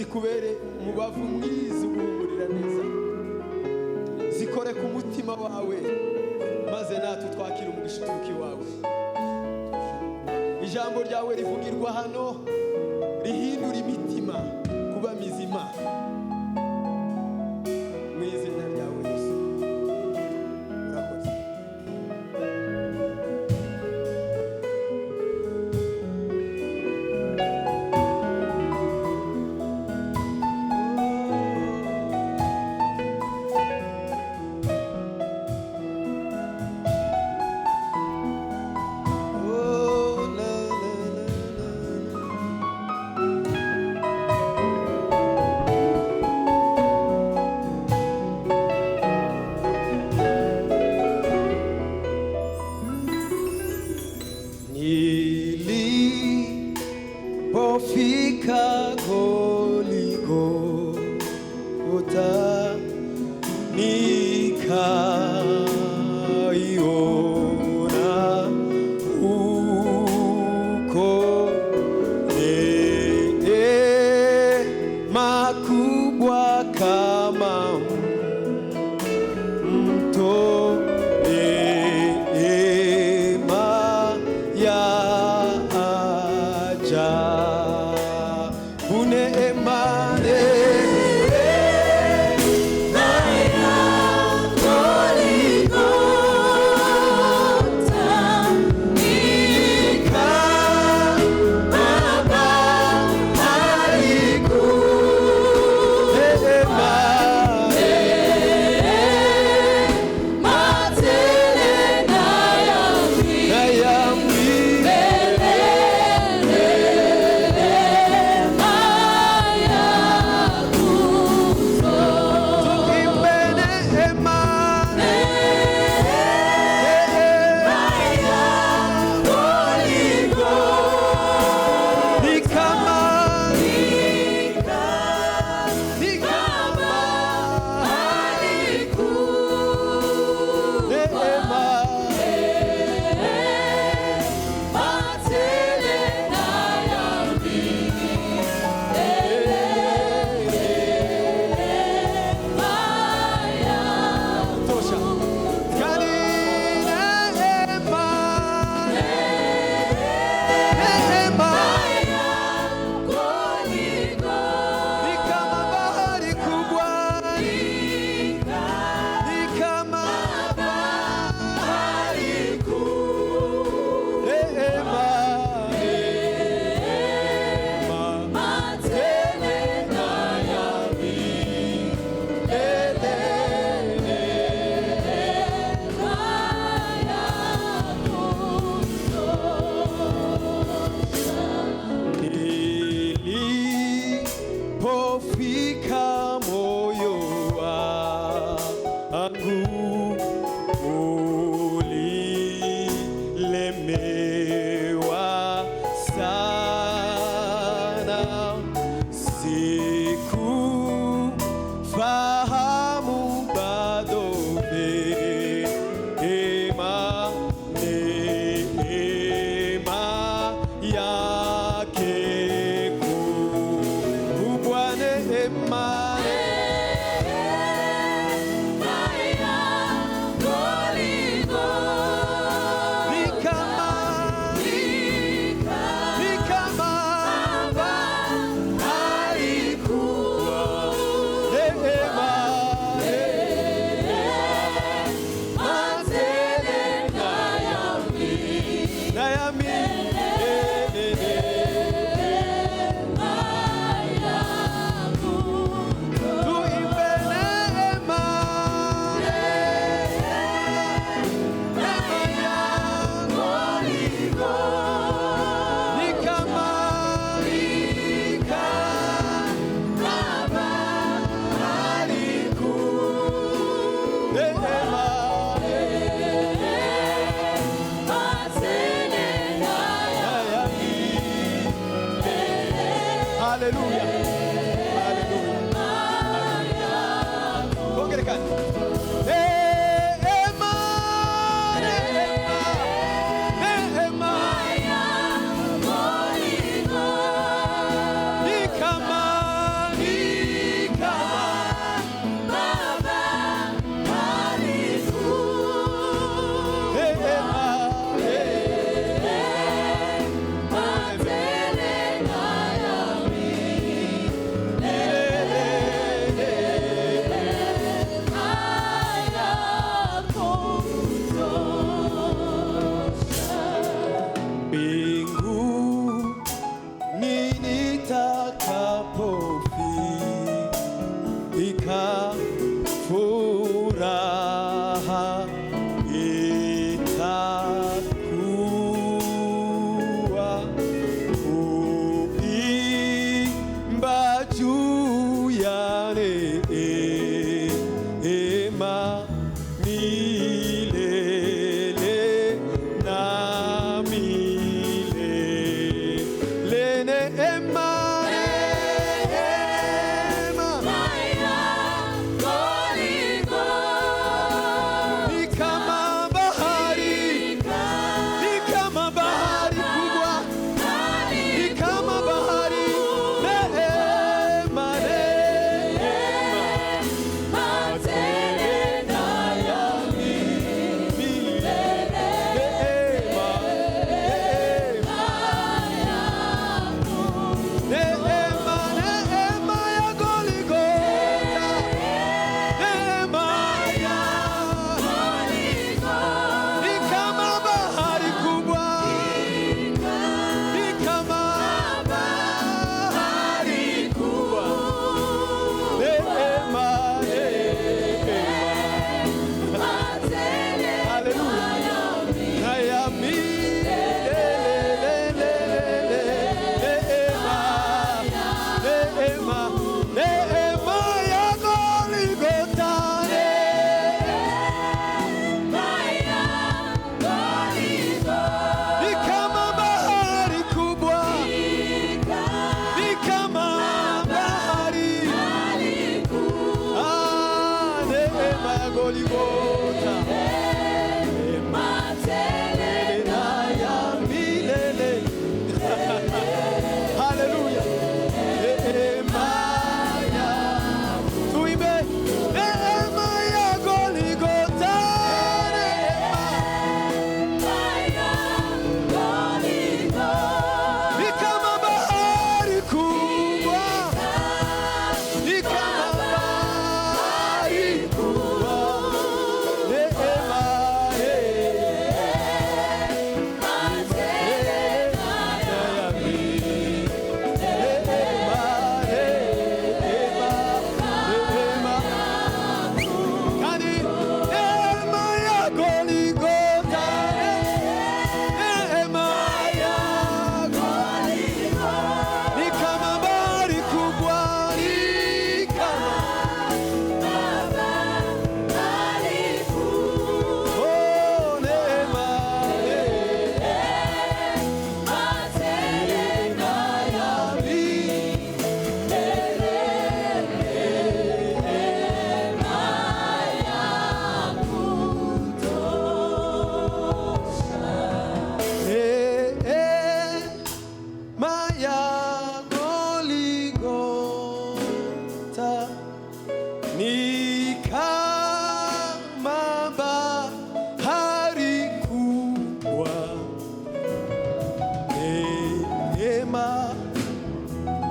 zikubere umubavu mwiza uguhumurira neza, zikore ku mutima wawe maze natwe twakira umugisha uturuka iwawe. Ijambo ryawe rivugirwa hano rihindura imitima kuba mizima mu izina ryawe Yesu. Urakoze. Nilipofika Goligota nikaiona huko neema kubwa kama mto, neema ya ajabu, neema nilipofika moyo wangu ulilemewa sana, sikufahamu bado neema yake kubwa, neema Hallelujah. Hallelujah. Pongere kani. Neema, neema, neema ya Goligota. Ni kama, ni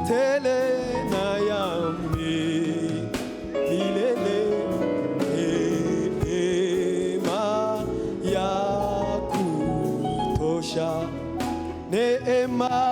tele na yami milele neema ya kutosha neema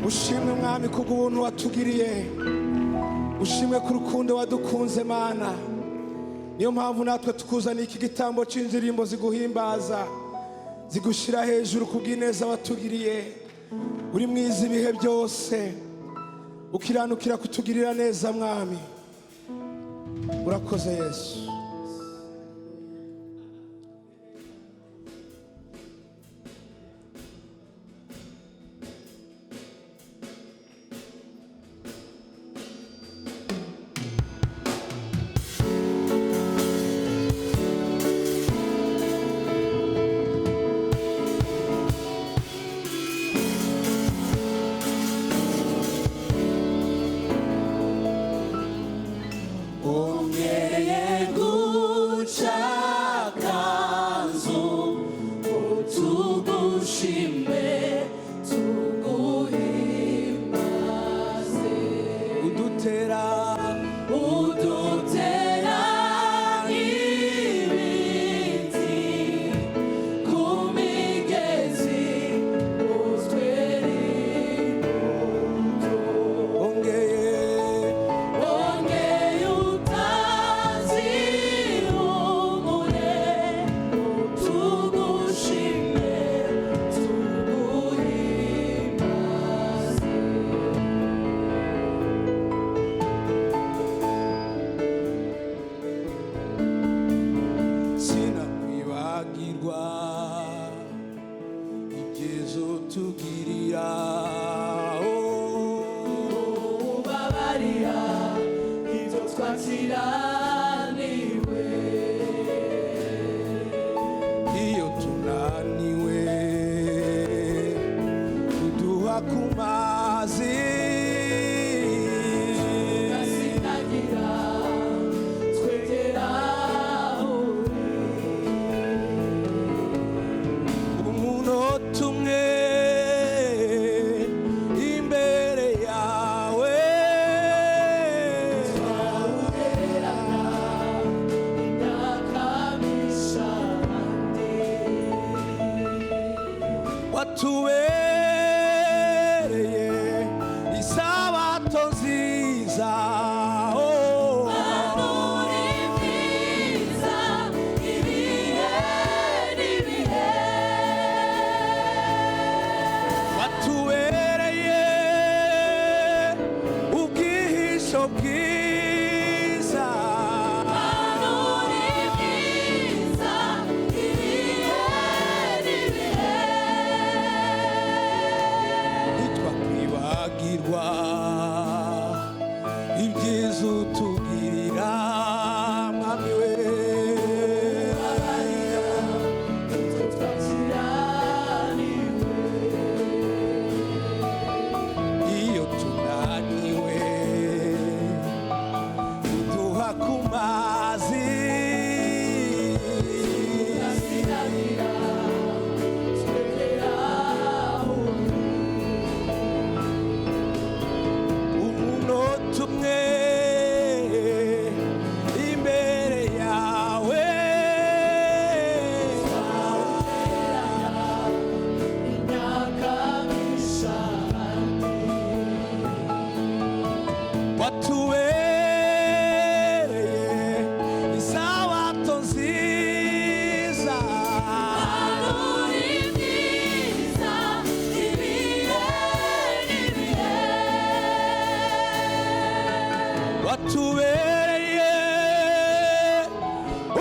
ushimwe mwami kubw'ubuntu watugiriye ushimwe ku rukundo wadukunze mana niyo mpamvu natwe tukuzaniye iki gitambo c'indirimbo ziguhimbaza zigushira hejuru kubw'ineza watugiriye uri mwiza ibihe byose ukiranukira kutugirira neza mwami urakoze Yesu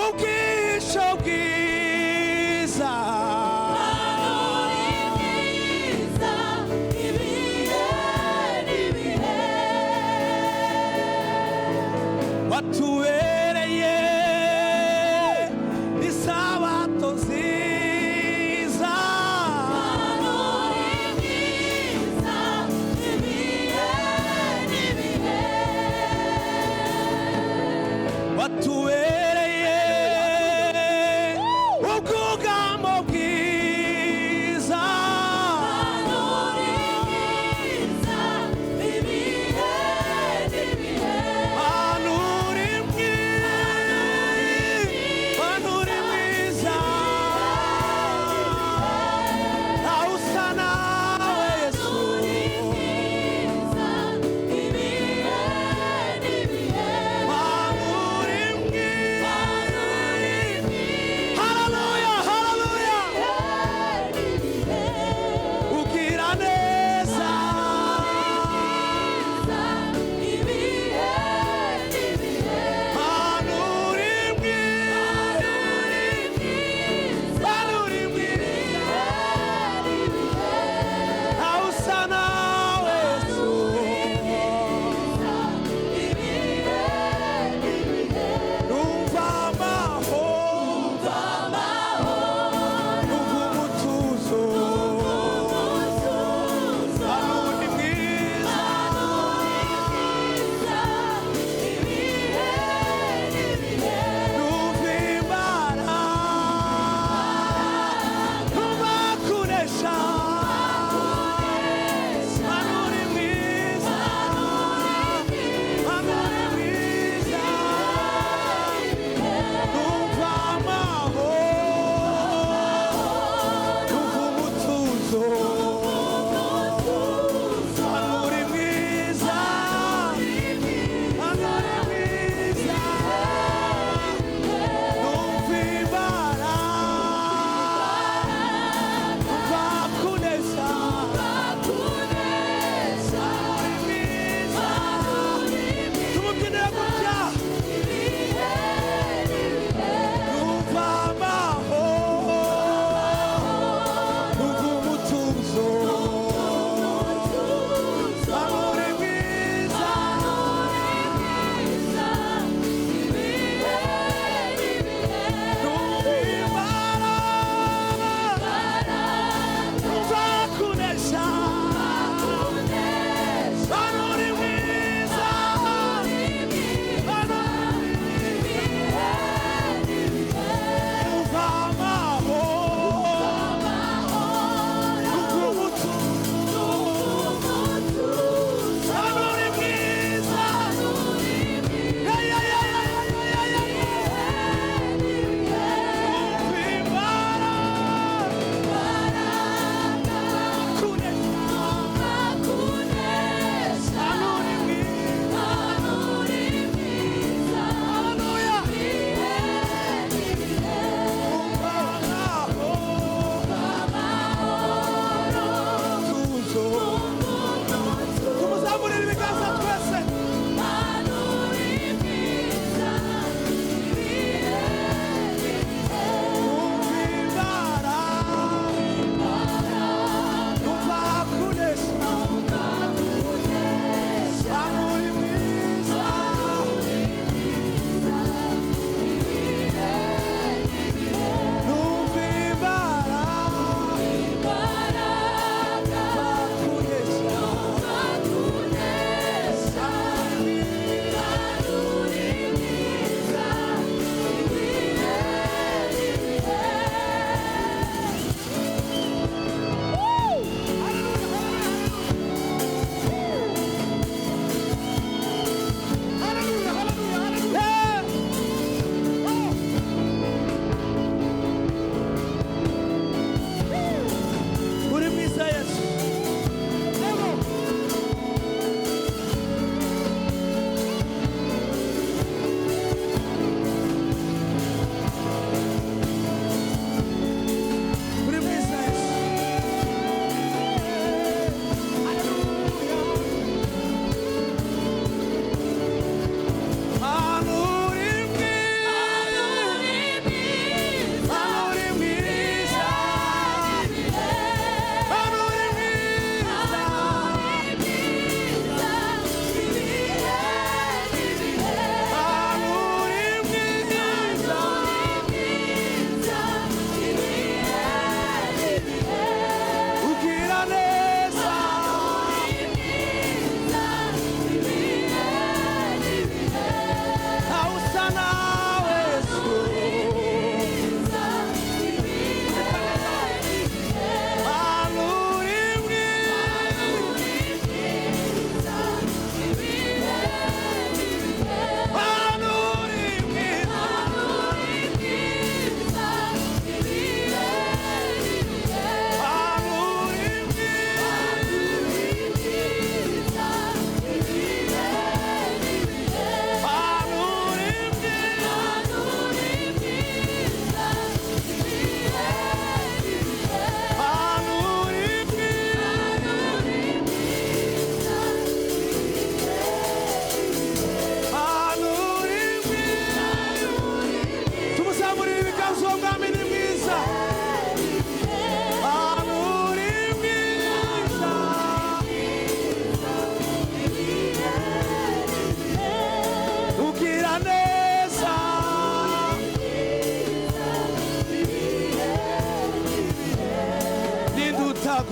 ubwisho bwiza watubereye isabato nziza watubereye ubwugamo bwiza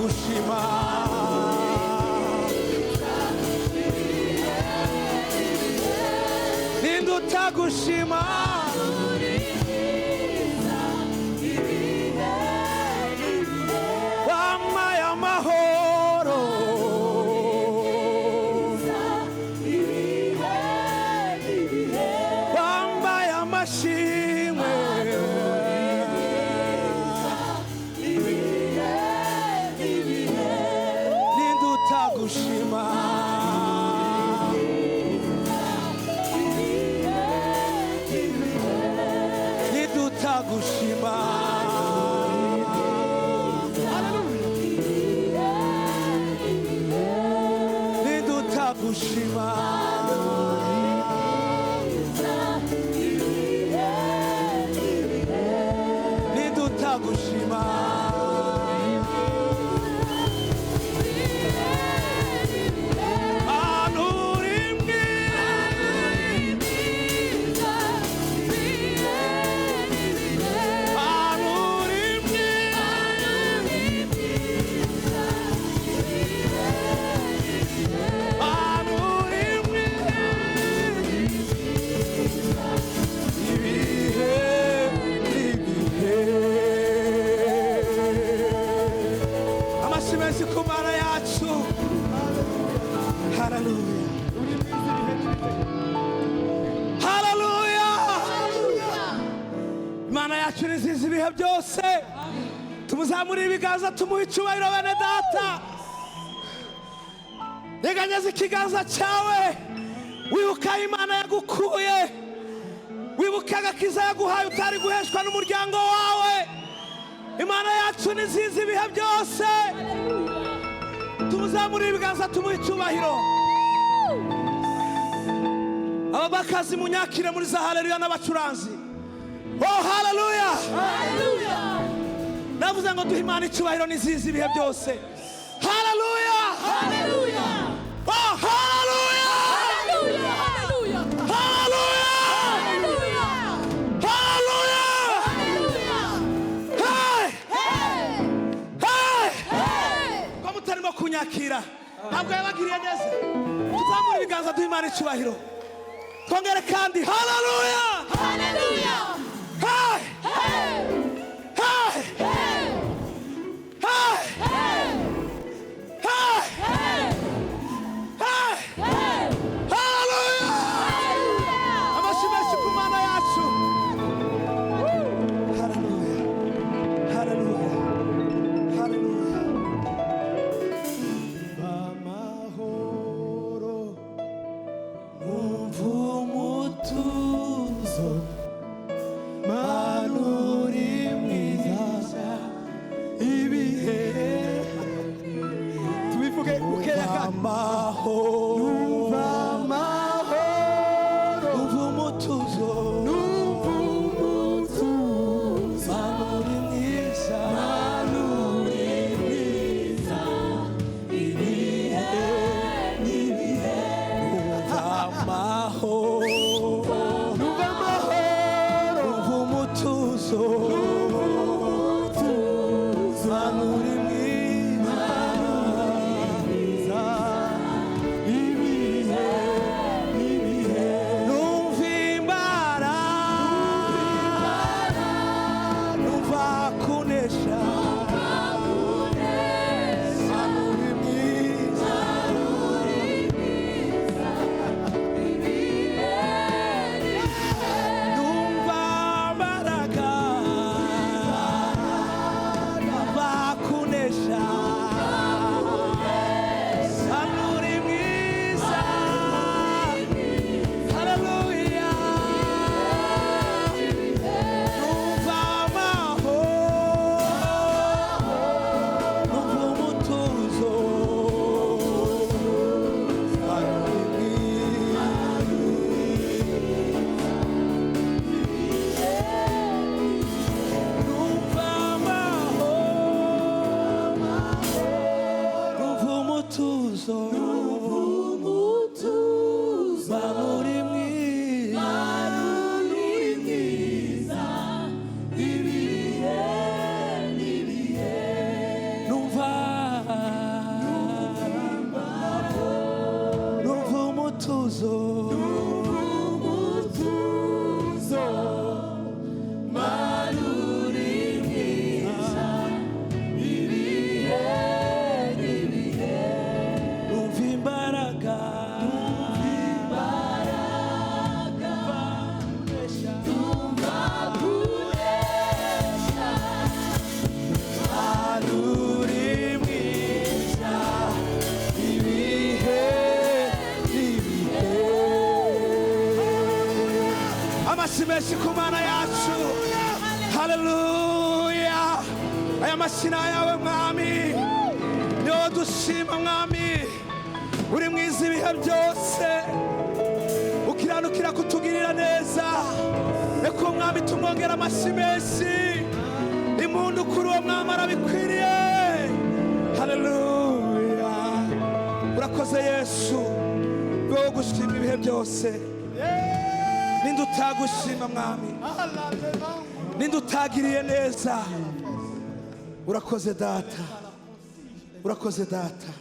utagushima ninde utagushima wampaye amahoro wambaye amashimwe ninde utagushima ninde utagushima ninde utagushima ninde utagushima kumara yacu haleluya haleluya Imana yacu ni nziza ibihe byose tumuzamurire ibiganza tumuhe icyubahiro bene data nyeganyeza ikiganza cyawe wibuka Imana yagukuye wibuka agakiza yaguhaye utari guheshwa n'umuryango wawe Imana yacu ni nziza ibihe byose tumuzamurire ibiganza tumuhe icyubahiro ababakazi munyakire muri za haleluya n'abacuranzi oh haleluya haleluya navuze ngo duhe Imana icyubahiro ni nziza ibihe byose haleluya haleluya oh haleluya haleluya haleluya haleluya haleluya hey hey hey ko mutarimo kunyakira ntabwo yabagiriye neza tuzamura ibiganza duhe Imana icyubahiro twongere kandi haleluya haleluya hey hey hey hey hey hey hey haleluya amashimwe ku Mana yacu haleluya haleluya haleluya amahoro umva umutuzo menshi ku mana yacu. Haleluya. Aya mashina yawe mwami niwo dushima mwami, uri mwiza ibihe byose, ukiranukira kutugirira neza. Reka mwami tumwongera amashyi menshi, impundu kuri uwo mwami arabikwiriye. Haleluya. Urakoze Yesu, wowe gushima ibihe byose. Ninde utagushima mwami, ninde utagiriye neza. Urakoze data, urakoze data,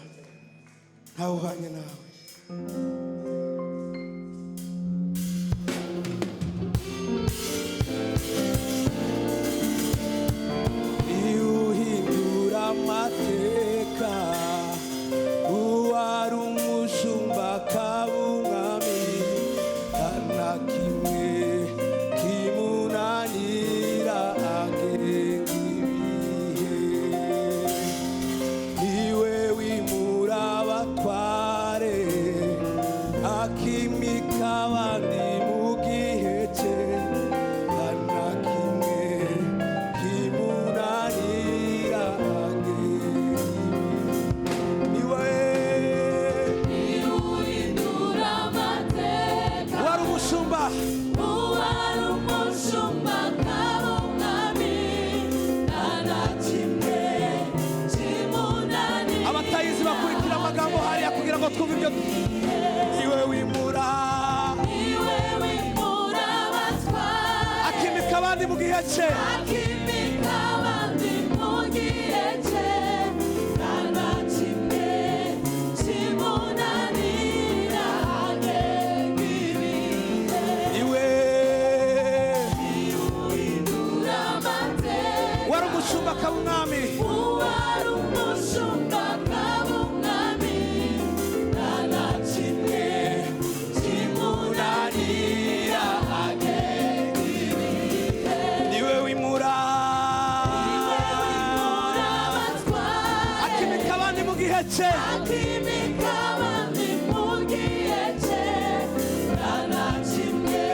ntawe uhanye nawe. Uhindura amateka, uwari umushumba akaba umwami, nta kimwe kimunanira agenga ibihe. Niwe wimura abatware, akimika abandi mu gihe cye, nta kimwe kimunanira agenga ibihe. Niwe uhindura amateka, wari umushumba, wari umushumba akaba umwami, nta kimwe kimunanira. Abatayizi bakurikira amagambo hariya kugira ngo twumve ibyo. Niwe wimura, niwe wimura abatware, akimika abandi mu gihe cye, akimika abandi mu gihe cye, nta kimwe kimunanira agenga ibihe. Niwe uhindura amateka, wari umushumba akaba umwami, wari umushumba akaba umwami, nta kimwe kimunanira agenga ibihe. Niwe wimura, niwe wimura abatware, akimika abandi mu gihe cye, akimika abandi mu gihe cye, nta kimwe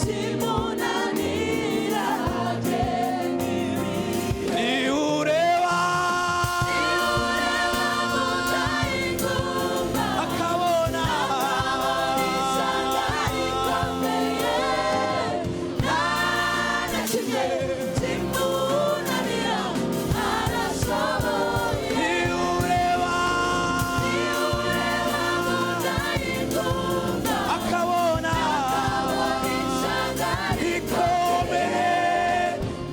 kimunanira agenga ibihe. Niwe ureba, akabona ishyanga rikomeye, nta kimwe kimunanira, arashoboye. Niwe ureba, akabona ishyanga rikomeye,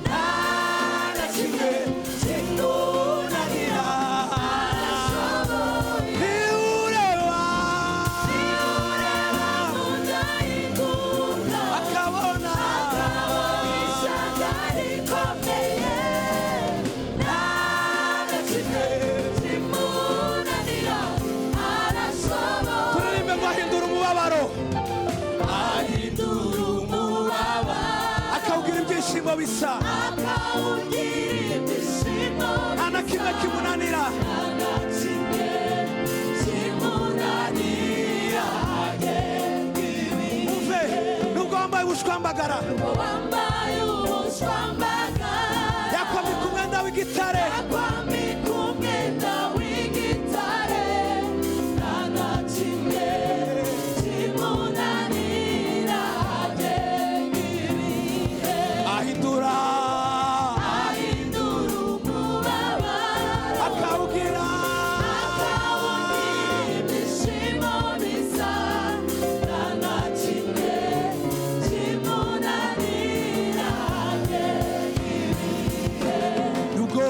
nta kimwe kimunanira, arashoboye. Niwe ureba, akabona ishyanga rikomeye, nta kimwe kimunanira, arashoboye. Turirimbe ngo ahindura umubabaro, ahindura umubabaro, akawugira ibyishimo bisa, akawugira ibyishimo bisa, nta na kimwe kimunanira, nta kimwe kimunanira agenga ibihe. Umve, nubwo wambaye ubushwambagara, wambaye ubushwambagara, yakwambika umwenda w'igitare, yakwambika umwenda w'igitare, nta kimwe kimunanira agenga ibihe. Ahindura, ahindura umubabaro, akawugira ibyishimo bisa, nta kimwe kimunanira agenga ibihe. Nubwo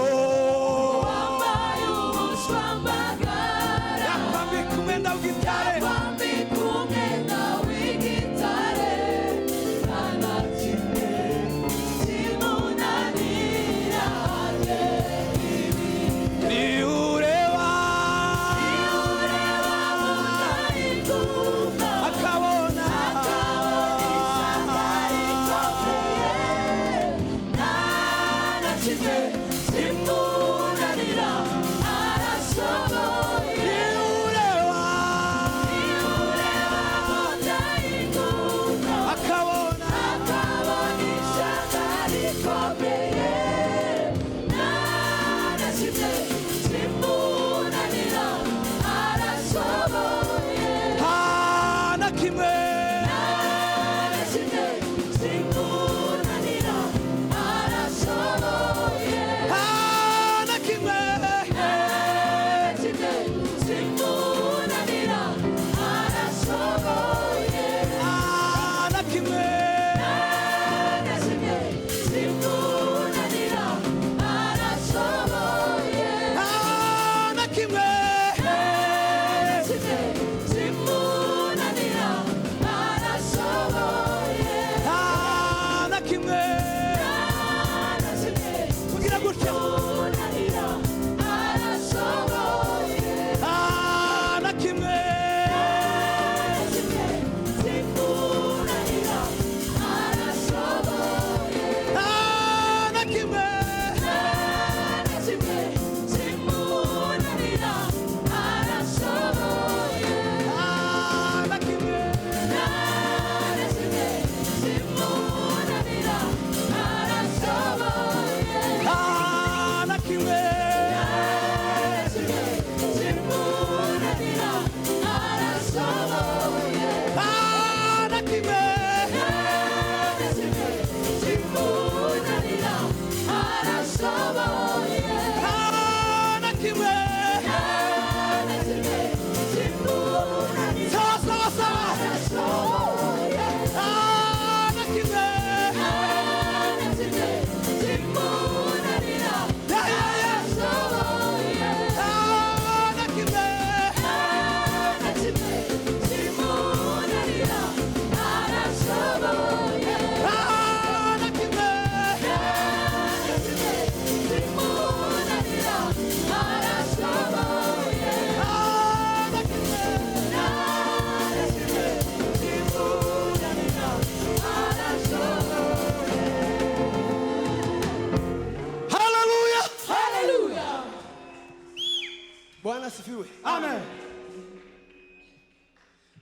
asifiwe. Amen.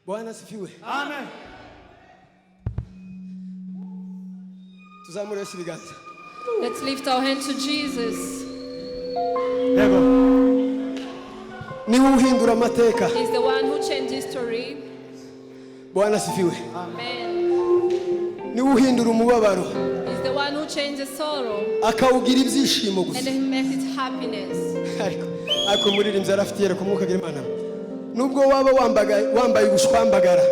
Bwana asifiwe. Amen. Tuzamure ibiganza. Let's lift our hands to Jesus. Yego. Ni uhindura amateka. He's the one who changed history. Bwana asifiwe. Amen. Ni uhindura umubabaro. He's the one who changes sorrow Akawugira ibyishimo gusa. and he makes it happiness. Ariko muririmbyi arafite yera kumwuka gira Imana. Nubwo waba wambaye ubushwambagara.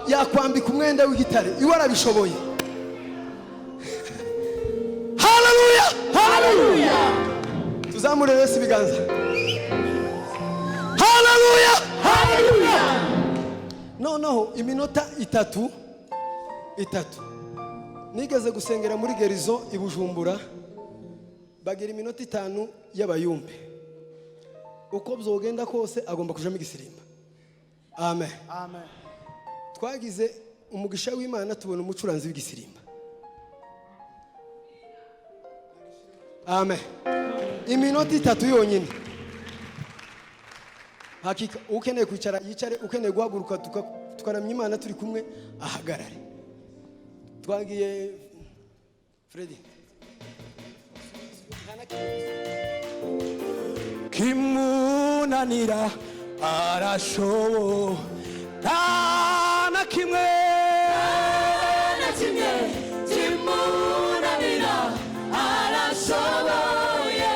Yakwambika umwenda w'igitare. Iwe arabishoboye. Hallelujah! Hallelujah! Tuzamure Yesu ibiganza. Hallelujah! Hallelujah! No, iminota itatu. Nigeze gusengera muri Gerizo i Bujumbura. Bagira iminota 5 y'abayumbe. Uko byogenda kose agomba kujamo igisirimba. Amen. Amen. Twagize umugisha w'Imana tubona umucuranzi w'igisirimba. Amen. Iminota 3 yonyine. Hakika ukeneye kwicara yicare, ukeneye guhaguruka tukaramya Imana turi kumwe ahagarare. Twagiye Freddy. Kimunanira arashobo na kimwe kimunanira arashoboye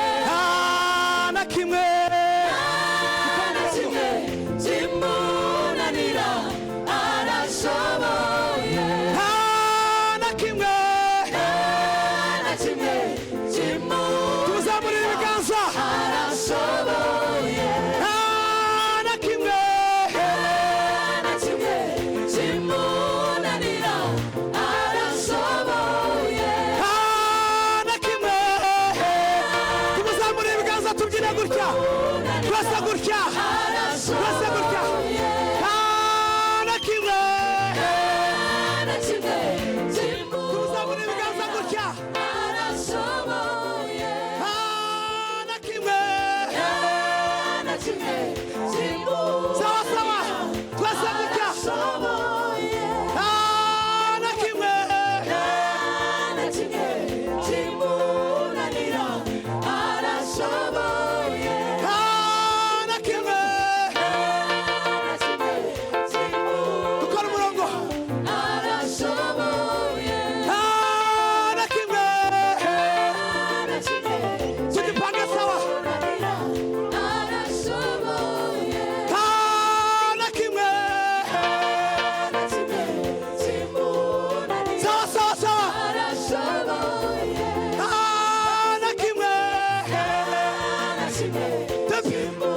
na kimwe kimunanira arashoboye na kimwe tuzamura ibiganza arashoboye na kimwe kimunanira arashoboye na kimwe tuzamura ibiganza tubyina gutya twese gutya twese gutya na kimwe tuzamura ibiganza gutya arashoboye na kimwe sawa sawa twese gutya na kimwe kimunanira arashoboye na kimwe dukora umurongo arashoboye na kimwe tugipange sawa na kimwe sawa sawa sawa na kimwe na kimwe na kimwe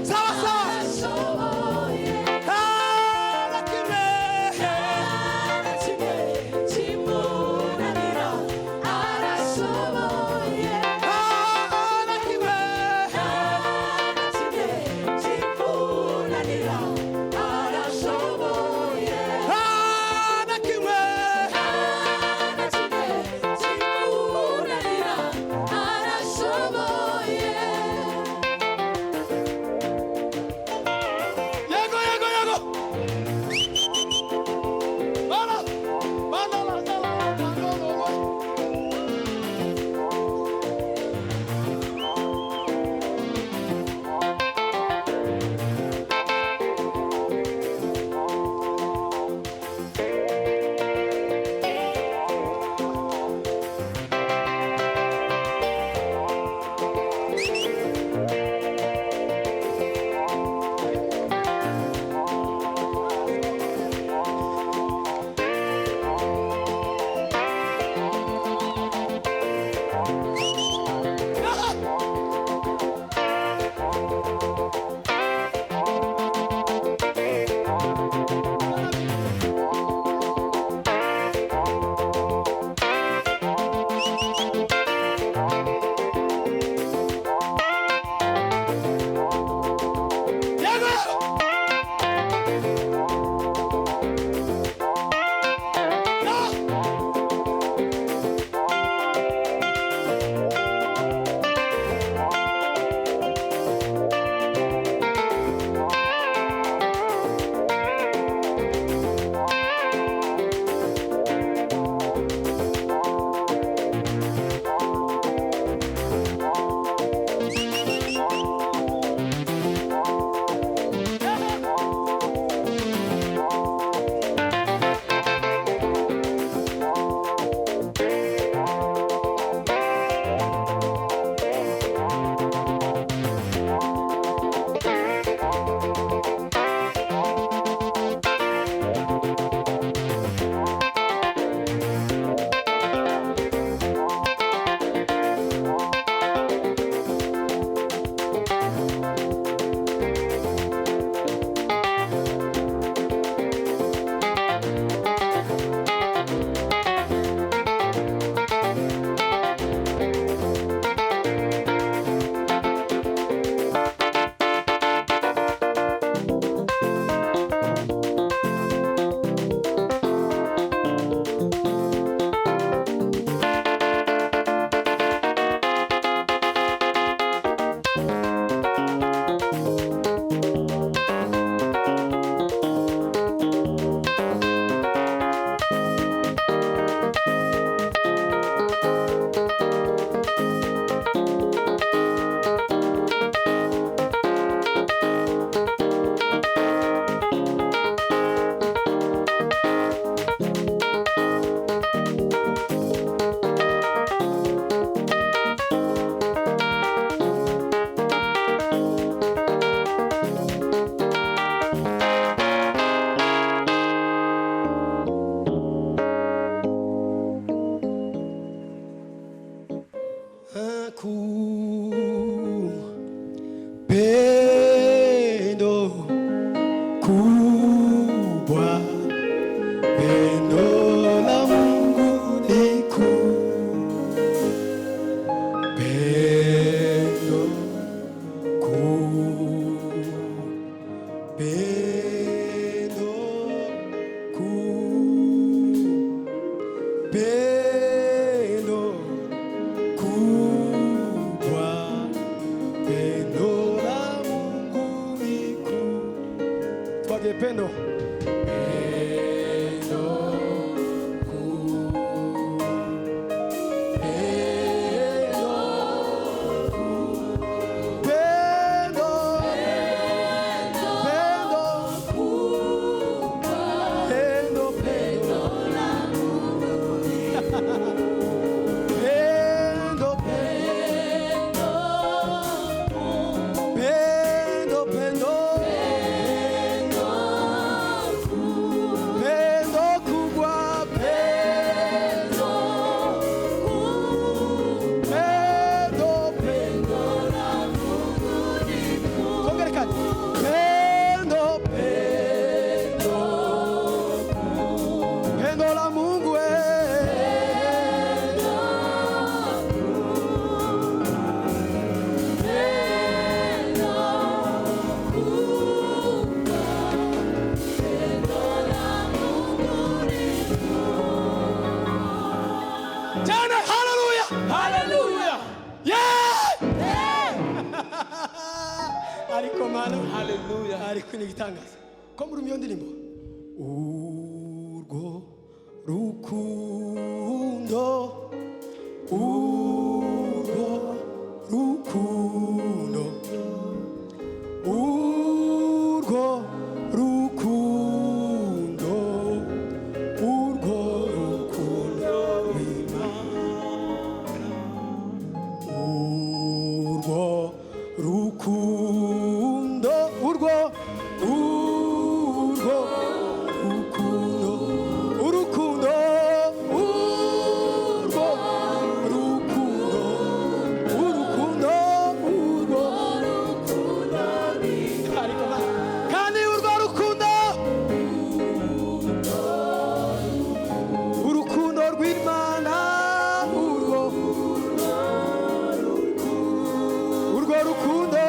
sawa sawa na kimwe pendo. ariko ni igitangaza ko muri iyo ndirimbo urwo rukundo urwo rukundo urwo rukundo urwo rukundo w'Imana urwo rukundo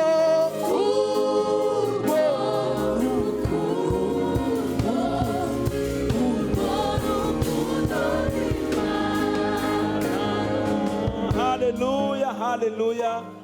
urwo Hallelujah, hallelujah.